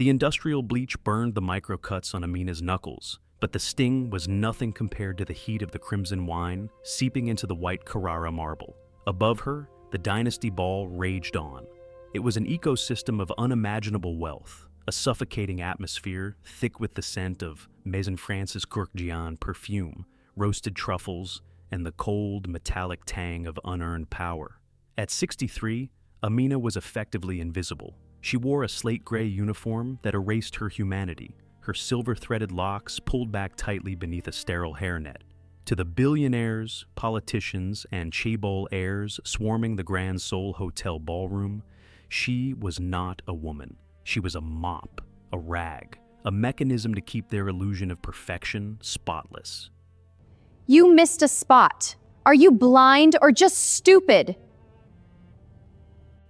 The industrial bleach burned the micro-cuts on Amina's knuckles, but the sting was nothing compared to the heat of the crimson wine seeping into the white Carrara marble. Above her, the dynasty ball raged on. It was an ecosystem of unimaginable wealth, a suffocating atmosphere thick with the scent of Maison Francis Courcgian perfume, roasted truffles, and the cold, metallic tang of unearned power. At 63, Amina was effectively invisible. She wore a slate-gray uniform that erased her humanity, her silver-threaded locks pulled back tightly beneath a sterile hairnet. To the billionaires, politicians, and chaebol heirs swarming the Grand Sol Hotel ballroom, she was not a woman. She was a mop, a rag, a mechanism to keep their illusion of perfection spotless. You missed a spot. Are you blind or just stupid?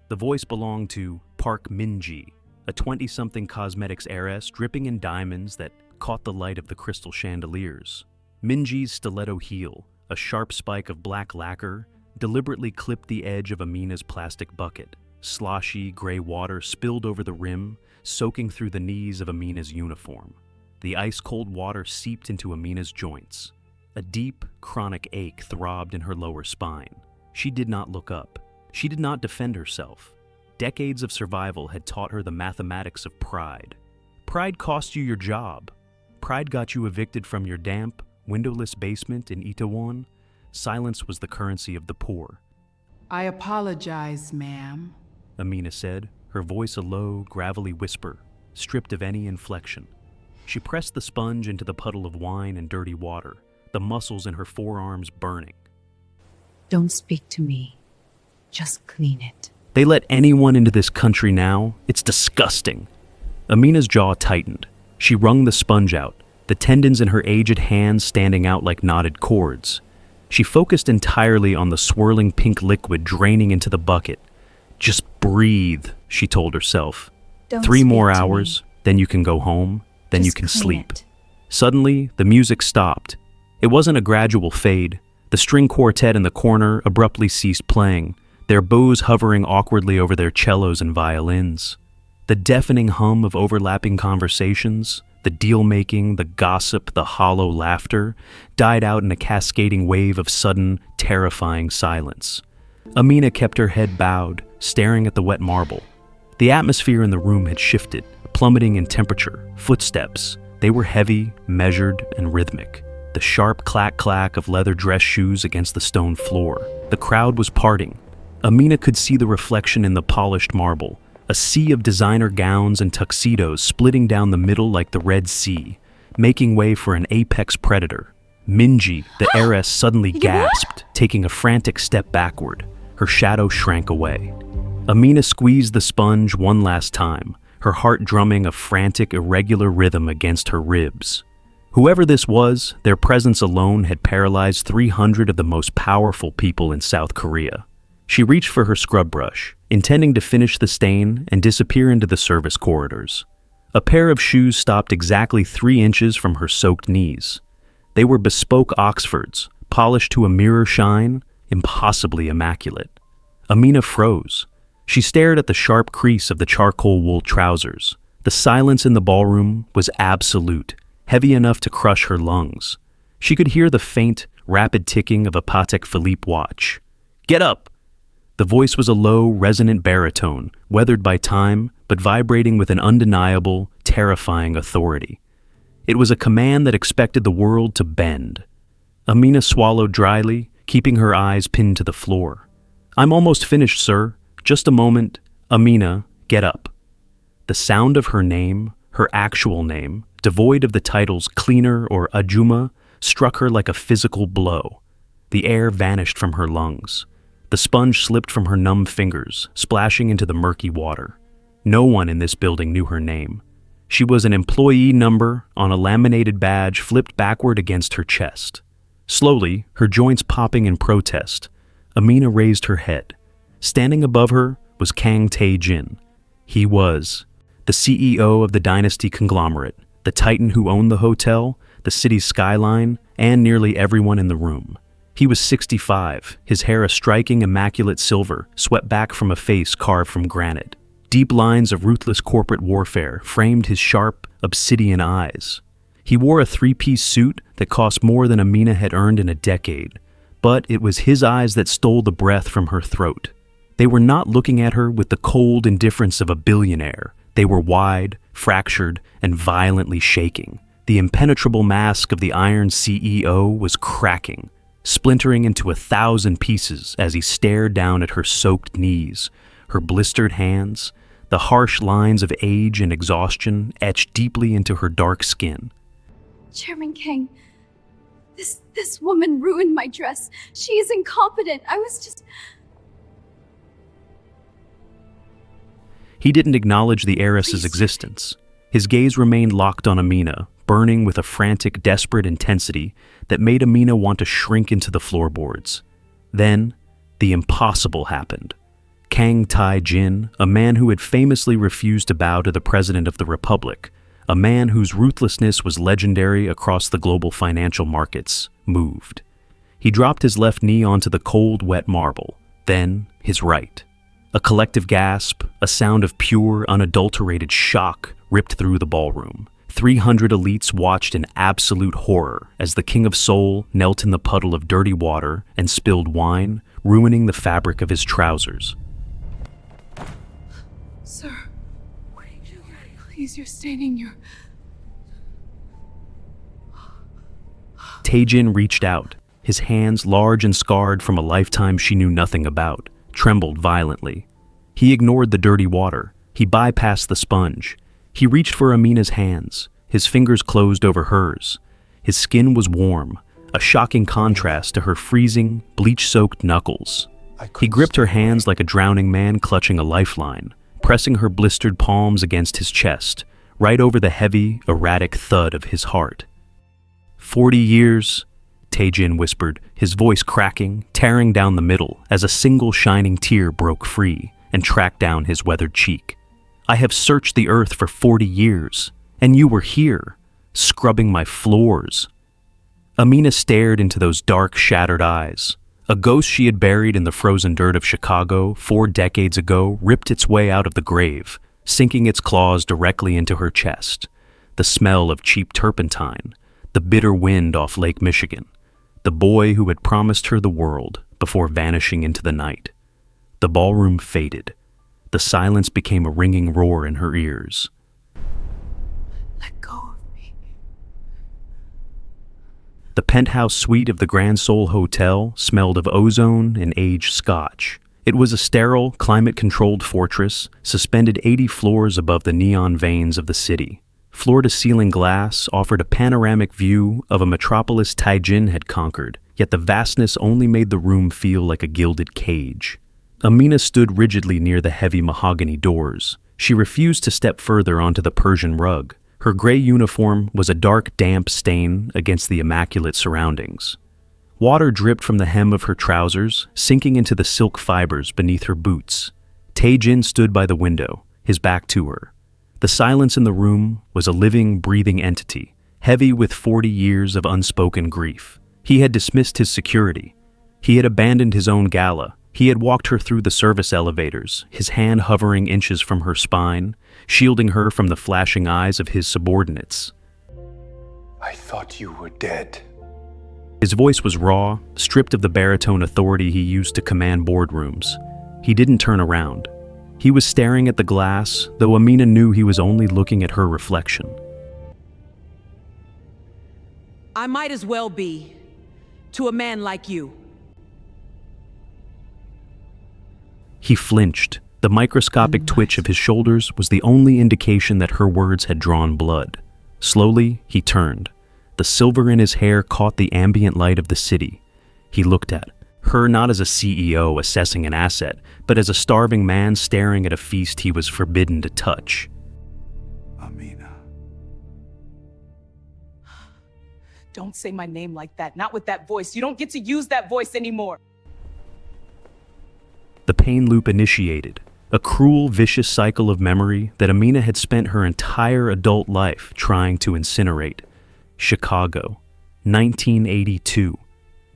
The voice belonged to Park Min-ji, a 20-something cosmetics heiress dripping in diamonds that caught the light of the crystal chandeliers. Min-ji's stiletto heel, a sharp spike of black lacquer, deliberately clipped the edge of Amina's plastic bucket. Sloshy, gray water spilled over the rim, soaking through the knees of Amina's uniform. The ice-cold water seeped into Amina's joints. A deep, chronic ache throbbed in her lower spine. She did not look up. She did not defend herself. Decades of survival had taught her the mathematics of pride. Pride cost you your job. Pride got you evicted from your damp, windowless basement in Itaewon. Silence was the currency of the poor. I apologize, ma'am, Amina said, her voice a low, gravelly whisper, stripped of any inflection. She pressed the sponge into the puddle of wine and dirty water, the muscles in her forearms burning. Don't speak to me. Just clean it. They let anyone into this country now? It's disgusting. Amina's jaw tightened. She wrung the sponge out, the tendons in her aged hands standing out like knotted cords. She focused entirely on the swirling pink liquid draining into the bucket. Just breathe, she told herself. Don't 3 more speak to hours, then you can go home, then you Just can clean sleep. it. Suddenly, the music stopped. It wasn't a gradual fade. The string quartet in the corner abruptly ceased playing, their bows hovering awkwardly over their cellos and violins. The deafening hum of overlapping conversations, the deal-making, the gossip, the hollow laughter, died out in a cascading wave of sudden, terrifying silence. Amina kept her head bowed, staring at the wet marble. The atmosphere in the room had shifted, plummeting in temperature. Footsteps. They were heavy, measured, and rhythmic. The sharp clack-clack of leather dress shoes against the stone floor. The crowd was parting. Amina could see the reflection in the polished marble, a sea of designer gowns and tuxedos splitting down the middle like the Red Sea, making way for an apex predator. Min-ji, the heiress, suddenly gasped, taking a frantic step backward. Her shadow shrank away. Amina squeezed the sponge one last time, her heart drumming a frantic, irregular rhythm against her ribs. Whoever this was, their presence alone had paralyzed 300 of the most powerful people in South Korea. She reached for her scrub brush, intending to finish the stain and disappear into the service corridors. A pair of shoes stopped exactly 3 inches from her soaked knees. They were bespoke Oxfords, polished to a mirror shine, impossibly immaculate. Amina froze. She stared at the sharp crease of the charcoal wool trousers. The silence in the ballroom was absolute, heavy enough to crush her lungs. She could hear the faint, rapid ticking of a Patek Philippe watch. "Get up!" The voice was a low, resonant baritone, weathered by time, but vibrating with an undeniable, terrifying authority. It was a command that expected the world to bend. Amina swallowed dryly, keeping her eyes pinned to the floor. "I'm almost finished, sir. Just a moment. Amina, get up." The sound of her name, her actual name, devoid of the titles cleaner or ajuma, struck her like a physical blow. The air vanished from her lungs. The sponge slipped from her numb fingers, splashing into the murky water. No one in this building knew her name. She was an employee number on a laminated badge flipped backward against her chest. Slowly, her joints popping in protest, Amina raised her head. Standing above her was Kang Tae-jin. He was the CEO of the dynasty conglomerate, the titan who owned the hotel, the city's skyline, and nearly everyone in the room. He was 65, his hair a striking, immaculate silver, swept back from a face carved from granite. Deep lines of ruthless corporate warfare framed his sharp, obsidian eyes. He wore a three-piece suit that cost more than Amina had earned in a decade, but it was his eyes that stole the breath from her throat. They were not looking at her with the cold indifference of a billionaire. They were wide, fractured, and violently shaking. The impenetrable mask of the Iron CEO was cracking, splintering into 1,000 pieces as he stared down at her soaked knees, her blistered hands, the harsh lines of age and exhaustion etched deeply into her dark skin. Chairman Kang, this woman ruined my dress. She is incompetent. I was just... He didn't acknowledge the heiress's Please. existence. His gaze remained locked on Amina, burning with a frantic, desperate intensity that made Amina want to shrink into the floorboards. Then, the impossible happened. Kang Tai-jin, a man who had famously refused to bow to the President of the Republic, a man whose ruthlessness was legendary across the global financial markets, moved. He dropped his left knee onto the cold, wet marble, then his right. A collective gasp, a sound of pure, unadulterated shock ripped through the ballroom. 300 elites watched in absolute horror as the King of Seoul knelt in the puddle of dirty water and spilled wine, ruining the fabric of his trousers. Sir, please, you're staining your... Tae-jin reached out. His hands, large and scarred from a lifetime she knew nothing about, trembled violently. He ignored the dirty water. He bypassed the sponge. He reached for Amina's hands. His fingers closed over hers. His skin was warm, a shocking contrast to her freezing, bleach-soaked knuckles. He gripped her hands like a drowning man clutching a lifeline, pressing her blistered palms against his chest, right over the heavy, erratic thud of his heart. 40 years, Tae-jin whispered, his voice cracking, tearing down the middle as a single shining tear broke free and tracked down his weathered cheek. I have searched the earth for 40 years, and you were here, scrubbing my floors. Amina stared into those dark, shattered eyes. A ghost she had buried in the frozen dirt of Chicago 4 decades ago ripped its way out of the grave, sinking its claws directly into her chest. The smell of cheap turpentine, the bitter wind off Lake Michigan, the boy who had promised her the world before vanishing into the night. The ballroom faded. The silence became a ringing roar in her ears. Let go of me. The penthouse suite of the Grand Seoul Hotel smelled of ozone and aged scotch. It was a sterile, climate-controlled fortress suspended 80 floors above the neon veins of the city. Floor-to-ceiling glass offered a panoramic view of a metropolis Tae-jin had conquered, yet the vastness only made the room feel like a gilded cage. Amina stood rigidly near the heavy mahogany doors. She refused to step further onto the Persian rug. Her gray uniform was a dark, damp stain against the immaculate surroundings. Water dripped from the hem of her trousers, sinking into the silk fibers beneath her boots. Tae-jin stood by the window, his back to her. The silence in the room was a living, breathing entity, heavy with 40 years of unspoken grief. He had dismissed his security. He had abandoned his own gala. He had walked her through the service elevators, his hand hovering inches from her spine, shielding her from the flashing eyes of his subordinates. I thought you were dead. His voice was raw, stripped of the baritone authority he used to command boardrooms. He didn't turn around. He was staring at the glass, though Amina knew he was only looking at her reflection. I might as well be, to a man like you. He flinched. The microscopic twitch of his shoulders was the only indication that her words had drawn blood. Slowly, he turned. The silver in his hair caught the ambient light of the city. He looked at her not as a CEO assessing an asset, but as a starving man staring at a feast he was forbidden to touch. Amina. Don't say my name like that, not with that voice. You don't get to use that voice anymore. The pain loop initiated, a cruel, vicious cycle of memory that Amina had spent her entire adult life trying to incinerate. Chicago, 1982.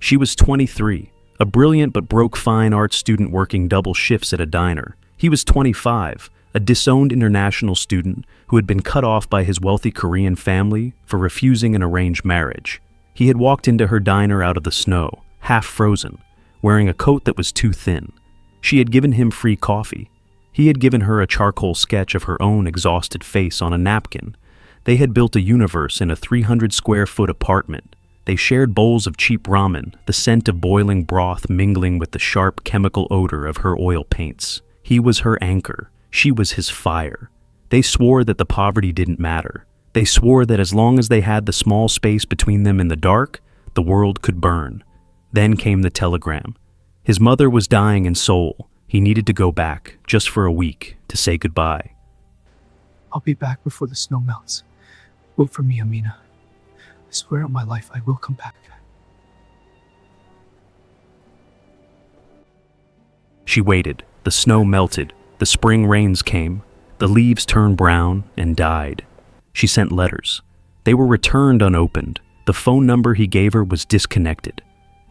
She was 23, a brilliant but broke fine art student working double shifts at a diner. He was 25, a disowned international student who had been cut off by his wealthy Korean family for refusing an arranged marriage. He had walked into her diner out of the snow, half frozen, wearing a coat that was too thin. She had given him free coffee. He had given her a charcoal sketch of her own exhausted face on a napkin. They had built a universe in a 300-square-foot apartment. They shared bowls of cheap ramen, the scent of boiling broth mingling with the sharp chemical odor of her oil paints. He was her anchor. She was his fire. They swore that the poverty didn't matter. They swore that as long as they had the small space between them in the dark, the world could burn. Then came the telegram. His mother was dying in Seoul. He needed to go back, just for a week, to say goodbye. I'll be back before the snow melts. Vote for me, Amina. I swear on my life I will come back. She waited. The snow melted. The spring rains came. The leaves turned brown and died. She sent letters. They were returned unopened. The phone number he gave her was disconnected.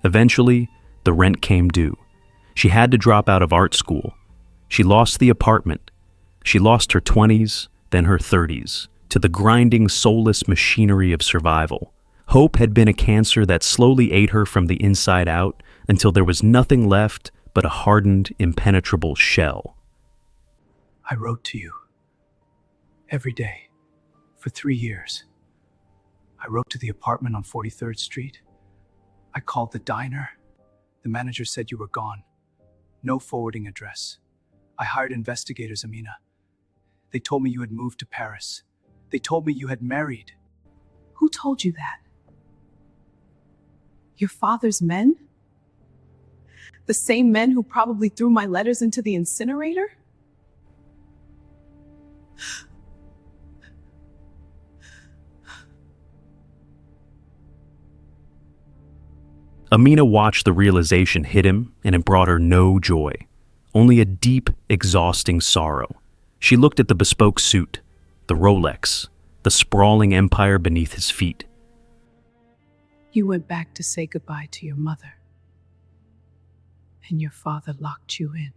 Eventually, the rent came due. She had to drop out of art school. She lost the apartment. She lost her 20s, then her 30s, to the grinding, soulless machinery of survival. Hope had been a cancer that slowly ate her from the inside out until there was nothing left but a hardened, impenetrable shell. I wrote to you. Every day. For 3 years. I wrote to the apartment on 43rd Street. I called the diner. The manager said you were gone. No forwarding address. I hired investigators, Amina. They told me you had moved to Paris. They told me you had married. Who told you that? Your father's men? The same men who probably threw my letters into the incinerator? Amina watched the realization hit him, and it brought her no joy, only a deep, exhausting sorrow. She looked at the bespoke suit, the Rolex, the sprawling empire beneath his feet. You went back to say goodbye to your mother, and your father locked you in.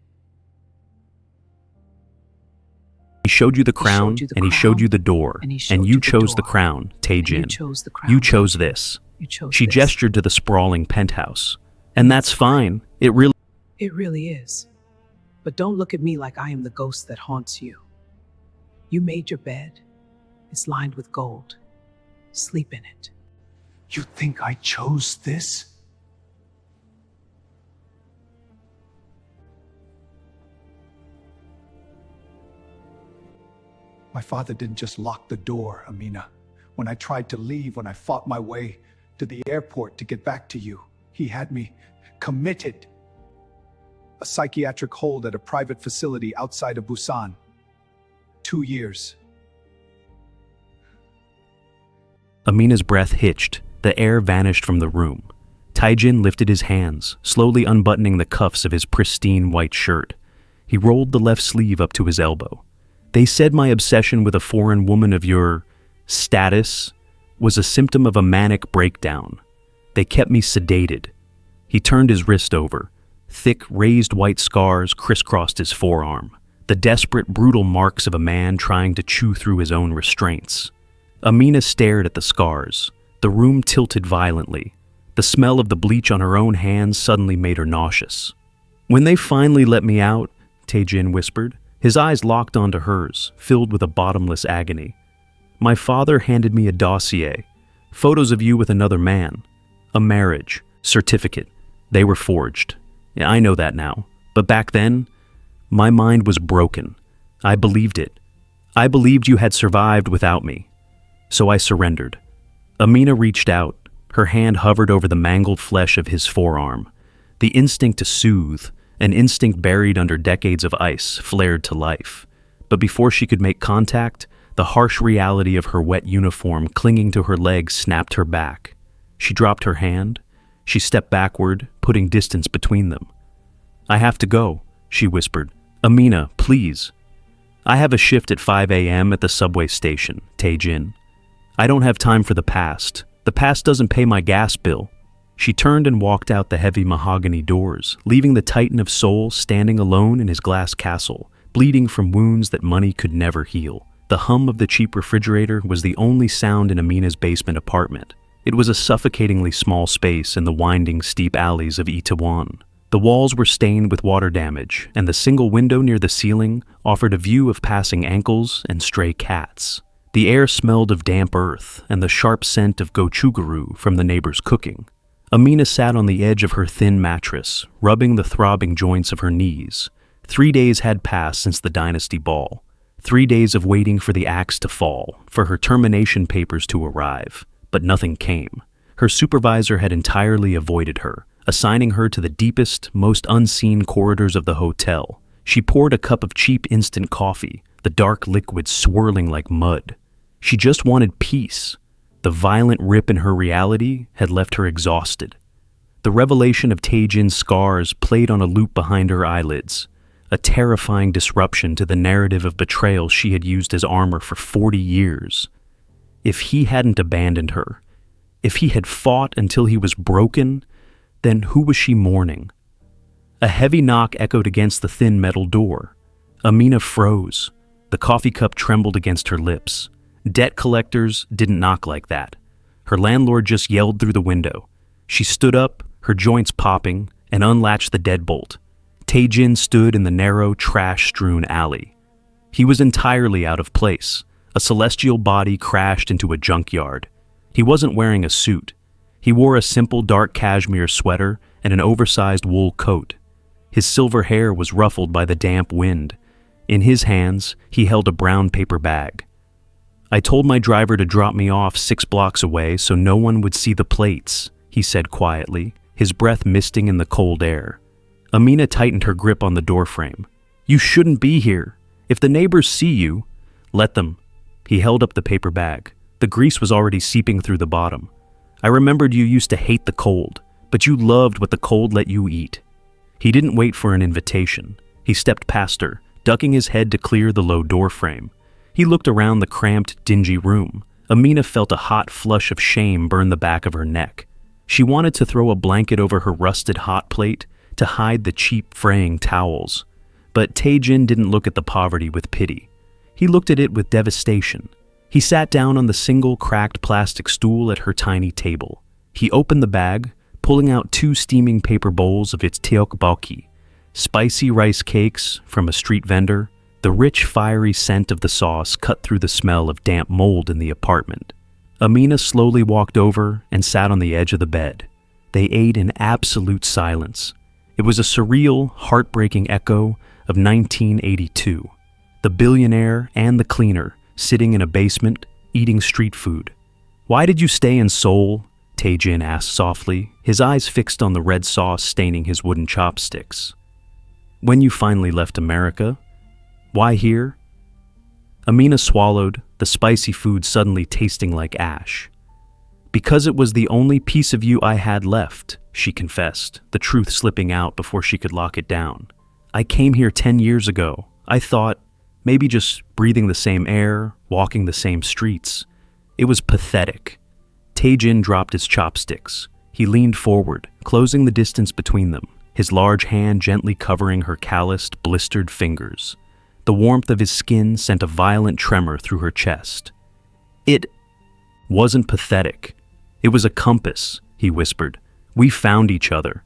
He showed you the crown, and he showed you the door, and you chose the crown, Tae-jin. You chose this. She gestured to the sprawling penthouse. And that's fine. It really is. But don't look at me like I am the ghost that haunts you. You made your bed. It's lined with gold. Sleep in it. You think I chose this? My father didn't just lock the door, Amina. When I tried to leave, when I fought my way to the airport to get back to you, he had me committed. A psychiatric hold at a private facility outside of Busan. 2 years. Amina's breath hitched. The air vanished from the room. Tae-jin lifted his hands, slowly unbuttoning the cuffs of his pristine white shirt. He rolled the left sleeve up to his elbow. They said my obsession with a foreign woman of your status was a symptom of a manic breakdown. They kept me sedated. He turned his wrist over. Thick, raised white scars crisscrossed his forearm, the desperate, brutal marks of a man trying to chew through his own restraints. Amina stared at the scars. The room tilted violently. The smell of the bleach on her own hands suddenly made her nauseous. When they finally let me out, Tae-jin whispered, his eyes locked onto hers, filled with a bottomless agony. My father handed me a dossier, photos of you with another man, a marriage certificate. They were forged. Yeah, I know that now. But back then, my mind was broken. I believed it. I believed you had survived without me. So I surrendered. Amina reached out. Her hand hovered over the mangled flesh of his forearm. The instinct to soothe, an instinct buried under decades of ice, flared to life. But before she could make contact, the harsh reality of her wet uniform clinging to her leg snapped her back. She dropped her hand. She stepped backward, putting distance between them. I have to go, she whispered. Amina, please. I have a shift at 5 a.m. at the subway station, Tae-jin. I don't have time for the past. The past doesn't pay my gas bill. She turned and walked out the heavy mahogany doors, leaving the Titan of Seoul standing alone in his glass castle, bleeding from wounds that money could never heal. The hum of the cheap refrigerator was the only sound in Amina's basement apartment. It was a suffocatingly small space in the winding, steep alleys of Itaewon. The walls were stained with water damage, and the single window near the ceiling offered a view of passing ankles and stray cats. The air smelled of damp earth and the sharp scent of gochugaru from the neighbor's cooking. Amina sat on the edge of her thin mattress, rubbing the throbbing joints of her knees. 3 days had passed since the dynasty ball. 3 days of waiting for the axe to fall, for her termination papers to arrive. But nothing came. Her supervisor had entirely avoided her, assigning her to the deepest, most unseen corridors of the hotel. She poured a cup of cheap instant coffee, the dark liquid swirling like mud. She just wanted peace. The violent rip in her reality had left her exhausted. The revelation of Taejin's scars played on a loop behind her eyelids, a terrifying disruption to the narrative of betrayal she had used as armor for 40 years. If he hadn't abandoned her, if he had fought until he was broken, then who was she mourning? A heavy knock echoed against the thin metal door. Amina froze. The coffee cup trembled against her lips. Debt collectors didn't knock like that. Her landlord just yelled through the window. She stood up, her joints popping, and unlatched the deadbolt. Taejin stood in the narrow, trash-strewn alley. He was entirely out of place. A celestial body crashed into a junkyard. He wasn't wearing a suit. He wore a simple dark cashmere sweater and an oversized wool coat. His silver hair was ruffled by the damp wind. In his hands, he held a brown paper bag. "I told my driver to drop me off 6 blocks away so no one would see the plates," he said quietly, his breath misting in the cold air. Amina tightened her grip on the doorframe. "You shouldn't be here. If the neighbors see you, let them." He held up the paper bag. The grease was already seeping through the bottom. "I remembered you used to hate the cold, but you loved what the cold let you eat." He didn't wait for an invitation. He stepped past her, ducking his head to clear the low doorframe. He looked around the cramped, dingy room. Amina felt a hot flush of shame burn the back of her neck. She wanted to throw a blanket over her rusted hot plate to hide the cheap, fraying towels. But Taejin didn't look at the poverty with pity. He looked at it with devastation. He sat down on the single cracked plastic stool at her tiny table. He opened the bag, pulling out 2 steaming paper bowls of its tteokbokki, spicy rice cakes from a street vendor. The rich, fiery scent of the sauce cut through the smell of damp mold in the apartment. Amina slowly walked over and sat on the edge of the bed. They ate in absolute silence. It was a surreal, heartbreaking echo of 1982. The billionaire and the cleaner sitting in a basement, eating street food. "Why did you stay in Seoul?" Taejin asked softly, his eyes fixed on the red sauce staining his wooden chopsticks. "When you finally left America? Why here?" Amina swallowed, the spicy food suddenly tasting like ash. "Because it was the only piece of you I had left," she confessed, the truth slipping out before she could lock it down. "I came here 10 years ago. I thought, maybe just breathing the same air, walking the same streets. It was pathetic." Taejin dropped his chopsticks. He leaned forward, closing the distance between them, his large hand gently covering her calloused, blistered fingers. The warmth of his skin sent a violent tremor through her chest. "It wasn't pathetic. It was a compass," he whispered. "We found each other.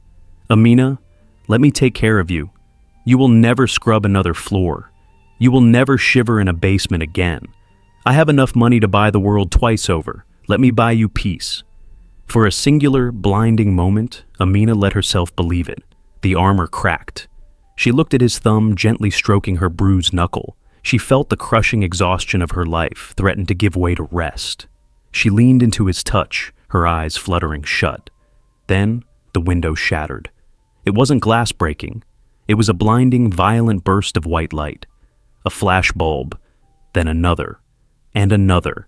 Amina, let me take care of you. You will never scrub another floor. You will never shiver in a basement again. I have enough money to buy the world twice over. Let me buy you peace." For a singular, blinding moment, Amina let herself believe it. The armor cracked. She looked at his thumb gently stroking her bruised knuckle. She felt the crushing exhaustion of her life threaten to give way to rest. She leaned into his touch, her eyes fluttering shut. Then, the window shattered. It wasn't glass breaking. It was a blinding, violent burst of white light. A flash bulb, then another, and another.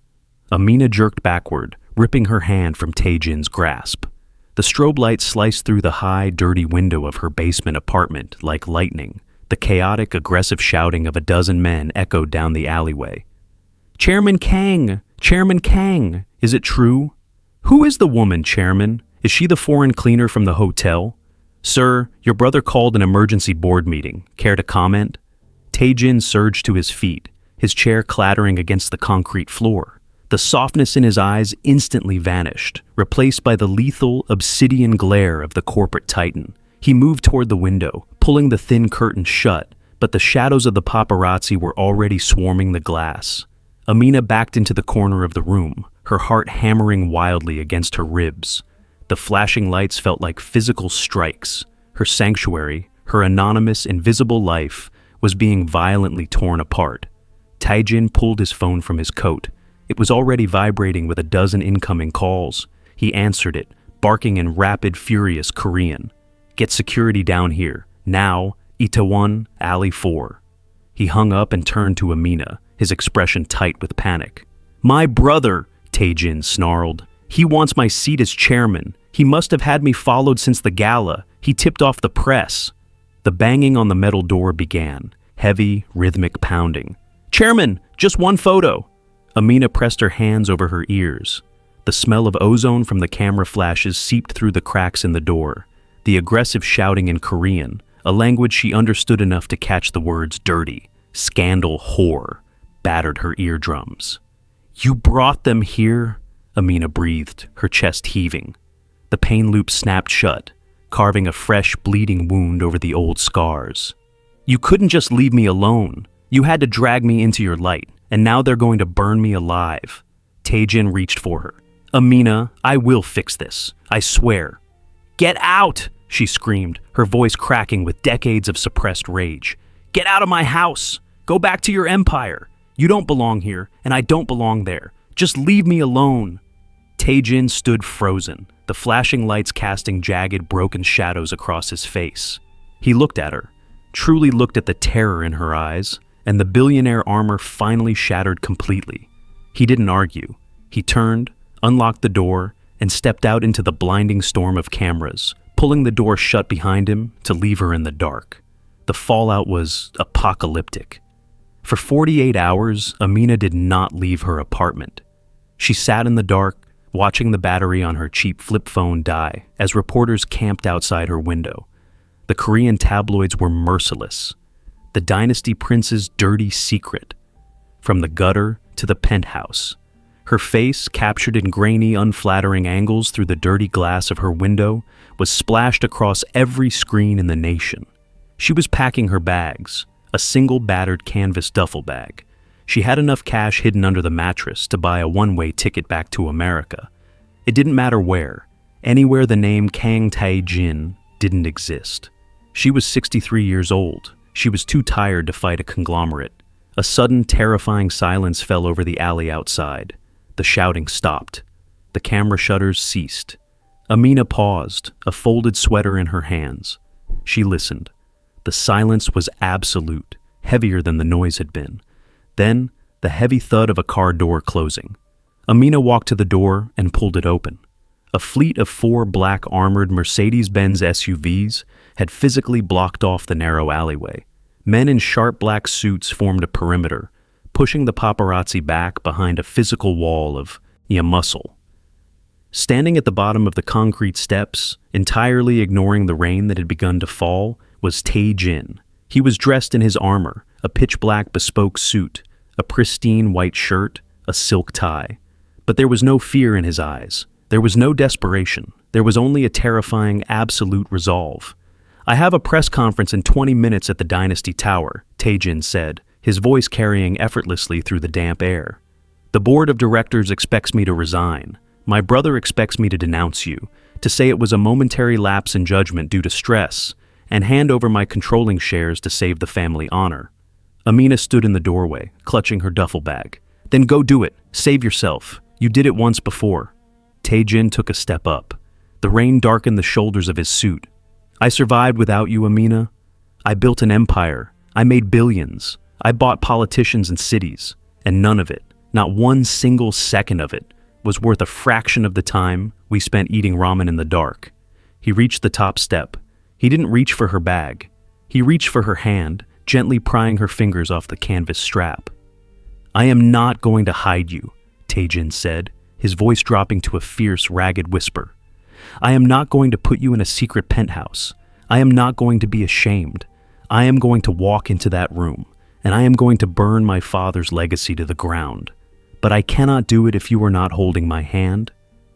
Amina jerked backward, ripping her hand from Taejin's grasp. The strobe light sliced through the high, dirty window of her basement apartment like lightning. The chaotic, aggressive shouting of a dozen men echoed down the alleyway. "Chairman Kang! Chairman Kang! Is it true? Who is the woman, Chairman? Is she the foreign cleaner from the hotel? Sir, your brother called an emergency board meeting. Care to comment?" Tae-jin surged to his feet, his chair clattering against the concrete floor. The softness in his eyes instantly vanished, replaced by the lethal, obsidian glare of the corporate titan. He moved toward the window, pulling the thin curtain shut, but the shadows of the paparazzi were already swarming the glass. Amina backed into the corner of the room, her heart hammering wildly against her ribs. The flashing lights felt like physical strikes. Her sanctuary, her anonymous, invisible life, was being violently torn apart. Tae-jin pulled his phone from his coat. It was already vibrating with a dozen incoming calls. He answered it, barking in rapid, furious Korean. "Get security down here. Now, Itaewon, Alley 4. He hung up and turned to Amina, his expression tight with panic. "My brother," Tae-jin snarled. "He wants my seat as chairman. He must have had me followed since the gala. He tipped off the press." The banging on the metal door began, heavy, rhythmic pounding. "Chairman, just one photo." Amina pressed her hands over her ears. The smell of ozone from the camera flashes seeped through the cracks in the door. The aggressive shouting in Korean, a language she understood enough to catch the words dirty, scandal, whore, battered her eardrums. "You brought them here?" Amina breathed, her chest heaving. The pain loop snapped shut, carving a fresh, bleeding wound over the old scars. "You couldn't just leave me alone. You had to drag me into your light, and now they're going to burn me alive." Tae-jin reached for her. "Amina, I will fix this. I swear." "Get out!" she screamed, her voice cracking with decades of suppressed rage. "Get out of my house! Go back to your empire! You don't belong here, and I don't belong there. Just leave me alone!" Tae-jin stood frozen, the flashing lights casting jagged, broken shadows across his face. He looked at her, truly looked at the terror in her eyes, and the billionaire armor finally shattered completely. He didn't argue. He turned, unlocked the door, and stepped out into the blinding storm of cameras, pulling the door shut behind him to leave her in the dark. The fallout was apocalyptic. For 48 hours, Amina did not leave her apartment. She sat in the dark, watching the battery on her cheap flip phone die as reporters camped outside her window. The Korean tabloids were merciless. The dynasty prince's dirty secret. From the gutter to the penthouse. Her face, captured in grainy, unflattering angles through the dirty glass of her window, was splashed across every screen in the nation. She was packing her bags, a single battered canvas duffel bag. She had enough cash hidden under the mattress to buy a one-way ticket back to America. It didn't matter where. Anywhere the name Kang Tae-jin didn't exist. She was 63 years old. She was too tired to fight a conglomerate. A sudden, terrifying silence fell over the alley outside. The shouting stopped. The camera shutters ceased. Amina paused, a folded sweater in her hands. She listened. The silence was absolute, heavier than the noise had been. Then, the heavy thud of a car door closing. Amina walked to the door and pulled it open. A fleet of 4 black armored Mercedes-Benz SUVs had physically blocked off the narrow alleyway. Men in sharp black suits formed a perimeter, pushing the paparazzi back behind a physical wall of muscle. Standing at the bottom of the concrete steps, entirely ignoring the rain that had begun to fall, was Tae-jin. He was dressed in his armor, a pitch-black bespoke suit, a pristine white shirt, a silk tie. But there was no fear in his eyes. There was no desperation. There was only a terrifying, absolute resolve. "I have a press conference in 20 minutes at the Dynasty Tower," Tae-jin said, his voice carrying effortlessly through the damp air. "The board of directors expects me to resign. My brother expects me to denounce you, to say it was a momentary lapse in judgment due to stress, and hand over my controlling shares to save the family honor." Amina stood in the doorway, clutching her duffel bag. "Then go do it. Save yourself. You did it once before." Tae-jin took a step up. The rain darkened the shoulders of his suit. "I survived without you, Amina. I built an empire. I made billions. I bought politicians and cities. And none of it, not one single second of it, was worth a fraction of the time we spent eating ramen in the dark." He reached the top step. He didn't reach for her bag. He reached for her hand, gently prying her fingers off the canvas strap. "I am not going to hide you," Tae-jin said, his voice dropping to a fierce, ragged whisper. "I am not going to put you in a secret penthouse. I am not going to be ashamed. I am going to walk into that room, and I am going to burn my father's legacy to the ground. But I cannot do it if you are not holding my hand."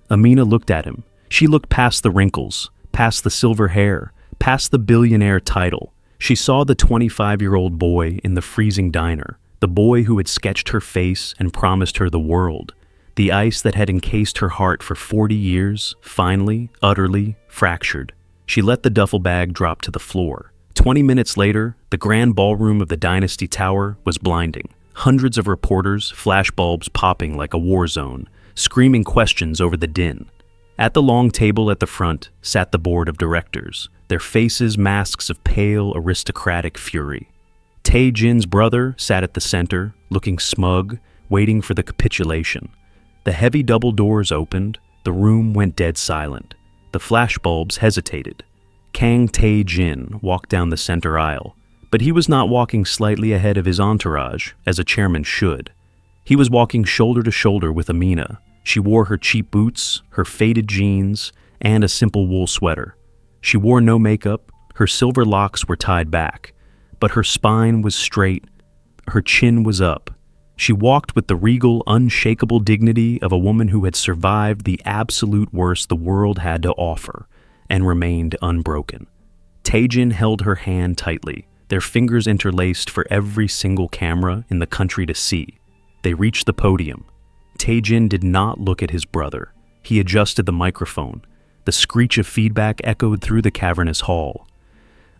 Amina looked at him. She looked past the wrinkles, past the silver hair, past the billionaire title. She saw the 25-year-old boy in the freezing diner, the boy who had sketched her face and promised her the world. The ice that had encased her heart for 40 years, finally, utterly, fractured. She let the duffel bag drop to the floor. 20 minutes later, the grand ballroom of the Dynasty Tower was blinding. Hundreds of reporters, flashbulbs popping like a war zone, screaming questions over the din. At the long table at the front sat the board of directors, their faces masks of pale, aristocratic fury. Tae-jin's brother sat at the center, looking smug, waiting for the capitulation. The heavy double doors opened, the room went dead silent. The flashbulbs hesitated. Kang Tae-jin walked down the center aisle, but he was not walking slightly ahead of his entourage, as a chairman should. He was walking shoulder to shoulder with Amina. She wore her cheap boots, her faded jeans, and a simple wool sweater. She wore no makeup, her silver locks were tied back, but her spine was straight, her chin was up. She walked with the regal, unshakable dignity of a woman who had survived the absolute worst the world had to offer, and remained unbroken. Tae-jin held her hand tightly, their fingers interlaced for every single camera in the country to see. They reached the podium. Tae-jin did not look at his brother. He adjusted the microphone. The screech of feedback echoed through the cavernous hall.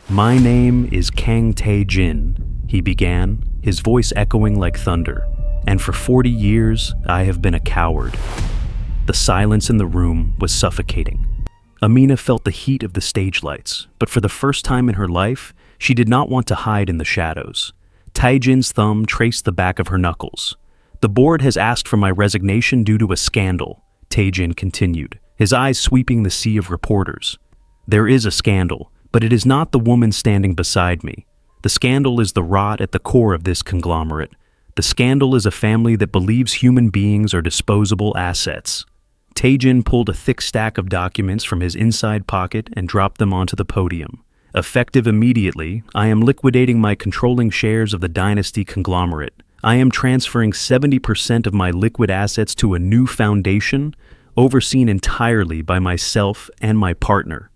"My name is Kang Tae-jin," he began, his voice echoing like thunder. "And for 40 years, I have been a coward." The silence in the room was suffocating. Amina felt the heat of the stage lights, but for the first time in her life, she did not want to hide in the shadows. Tae-jin's thumb traced the back of her knuckles. "The board has asked for my resignation due to a scandal," Tae-jin continued, his eyes sweeping the sea of reporters. "There is a scandal, but it is not the woman standing beside me. The scandal is the rot at the core of this conglomerate. The scandal is a family that believes human beings are disposable assets." Tae-jin pulled a thick stack of documents from his inside pocket and dropped them onto the podium. "Effective immediately, I am liquidating my controlling shares of the Dynasty conglomerate. I am transferring 70% of my liquid assets to a new foundation, overseen entirely by myself and my partner."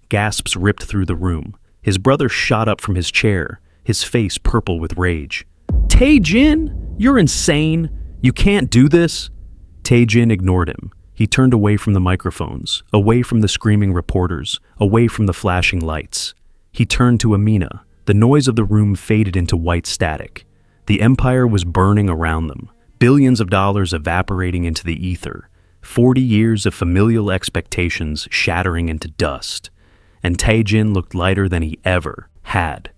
Gasps ripped through the room. His brother shot up from his chair, his face purple with rage. "Tae-jin, you're insane! You can't do this!" Tae-jin ignored him. He turned away from the microphones, away from the screaming reporters, away from the flashing lights. He turned to Amina. The noise of the room faded into white static. The empire was burning around them, billions of dollars evaporating into the ether, 40 years of familial expectations shattering into dust. And Tae-jin looked lighter than he ever had.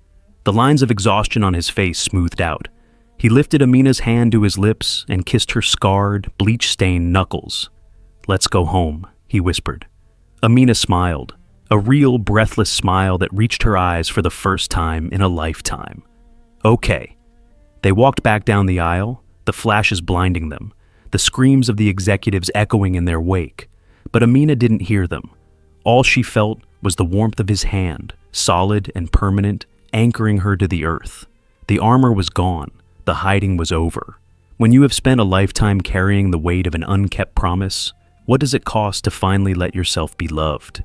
The lines of exhaustion on his face smoothed out. He lifted Amina's hand to his lips and kissed her scarred, bleach-stained knuckles. "Let's go home," he whispered. Amina smiled, a real, breathless smile that reached her eyes for the first time in a lifetime. "Okay." They walked back down the aisle, the flashes blinding them, the screams of the executives echoing in their wake. But Amina didn't hear them. All she felt was the warmth of his hand, solid and permanent, anchoring her to the earth. The armor was gone. The hiding was over. When you have spent a lifetime carrying the weight of an unkept promise, what does it cost to finally let yourself be loved?